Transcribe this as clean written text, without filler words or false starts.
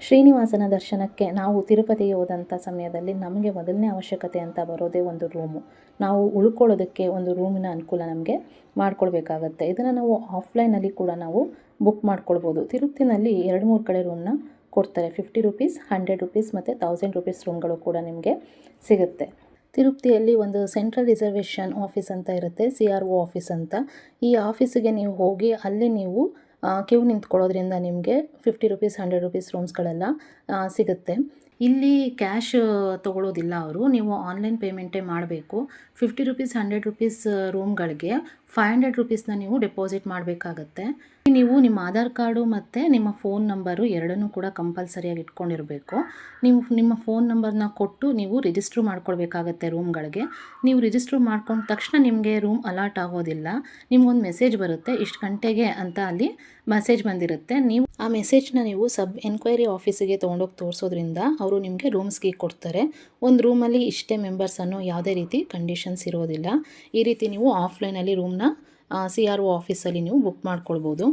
ಶ್ರೀನಿವಾಸನ ದರ್ಶನಕ್ಕೆ ನಾವು ತಿರುಪತಿಗೆ ಹೋದಂಥ ಸಮಯದಲ್ಲಿ ನಮಗೆ ಮೊದಲನೇ ಅವಶ್ಯಕತೆ ಅಂತ ಬರೋದೇ ಒಂದು ರೂಮು. ನಾವು ಉಳ್ಕೊಳ್ಳೋದಕ್ಕೆ ಒಂದು ರೂಮಿನ ಅನುಕೂಲ ನಮಗೆ ಮಾಡ್ಕೊಳ್ಬೇಕಾಗತ್ತೆ. ಇದನ್ನು ನಾವು ಆಫ್ಲೈನಲ್ಲಿ ಕೂಡ ನಾವು ಬುಕ್ ಮಾಡ್ಕೊಳ್ಬೋದು. ತಿರುಪತಿನಲ್ಲಿ 2-3 ಕಡೆ ರೂಮ್ನ ಕೊಡ್ತಾರೆ. 50 ರುಪೀಸ್, 100 ರುಪೀಸ್ ಮತ್ತು 1000 ರುಪೀಸ್ ರೂಮ್ಗಳು ಕೂಡ ನಿಮಗೆ ಸಿಗುತ್ತೆ. ತಿರುಪತಿಯಲ್ಲಿ ಒಂದು ಸೆಂಟ್ರಲ್ ರಿಸರ್ವೇಷನ್ ಆಫೀಸ್ ಅಂತ ಇರುತ್ತೆ, CRO ಆಫೀಸ್ ಅಂತ. ಈ ಆಫೀಸಿಗೆ ನೀವು ಹೋಗಿ ಅಲ್ಲಿ ನೀವು ಕ್ಯೂ ನಿಂತ್ಕೊಳ್ಳೋದ್ರಿಂದ ನಿಮಗೆ 50 ರುಪೀಸ್, 100 ರುಪೀಸ್ ರೂಮ್ಸ್ಗಳೆಲ್ಲ ಸಿಗುತ್ತೆ. ಇಲ್ಲಿ ಕ್ಯಾಶ್ ತೊಗೊಳ್ಳೋದಿಲ್ಲ ಅವರು, ನೀವು ಆನ್ಲೈನ್ ಪೇಮೆಂಟೇ ಮಾಡಬೇಕು. 50 ರುಪೀಸ್, 100 ರುಪೀಸ್ ರೂಮ್ಗಳಿಗೆ 500 ರುಪೀಸ್ನ ನೀವು ಡೆಪಾಸಿಟ್ ಮಾಡಬೇಕಾಗತ್ತೆ. ನೀವು ನಿಮ್ಮ ಆಧಾರ್ ಕಾರ್ಡು ಮತ್ತು ನಿಮ್ಮ ಫೋನ್ ನಂಬರು ಎರಡನ್ನೂ ಕೂಡ ಕಂಪಲ್ಸರಿಯಾಗಿ ಇಟ್ಕೊಂಡಿರಬೇಕು. ನೀವು ನಿಮ್ಮ ಫೋನ್ ನಂಬರ್ನ ಕೊಟ್ಟು ನೀವು ರಿಜಿಸ್ಟ್ರ್ ಮಾಡ್ಕೊಳ್ಬೇಕಾಗತ್ತೆ ರೂಮ್ಗಳಿಗೆ. ನೀವು ರಿಜಿಸ್ಟ್ರ್ ಮಾಡ್ಕೊಂಡ ತಕ್ಷಣ ನಿಮಗೆ ರೂಮ್ ಅಲಾಟ್ ಆಗೋದಿಲ್ಲ. ನಿಮ್ಗೊಂದು ಮೆಸೇಜ್ ಬರುತ್ತೆ, ಇಷ್ಟು ಗಂಟೆಗೆ ಅಂತ ಅಲ್ಲಿ ಮೆಸೇಜ್ ಬಂದಿರುತ್ತೆ. ನೀವು ಆ ಮೆಸೇಜ್ನ ನೀವು ಸಬ್ ಎನ್ಕ್ವೈರಿ ಆಫೀಸಿಗೆ ತೊಗೊಂಡೋಗಿ ತೋರಿಸೋದ್ರಿಂದ ಅವರು ನಿಮಗೆ ರೂಮ್ಸ್ಗೆ ಕೊಡ್ತಾರೆ. ಒಂದು ರೂಮಲ್ಲಿ ಇಷ್ಟೇ ಮೆಂಬರ್ಸ್ ಅನ್ನೋ ಯಾವುದೇ ರೀತಿ ಕಂಡೀಷನ್ಸ್ ಇರೋದಿಲ್ಲ. ಈ ರೀತಿ ನೀವು ಆಫ್ಲೈನಲ್ಲಿ ರೂಮ್ನ CRO ಆಫೀಸಲ್ಲಿ ನೀವು ಬುಕ್ ಮಾಡ್ಕೊಳ್ಬೋದು.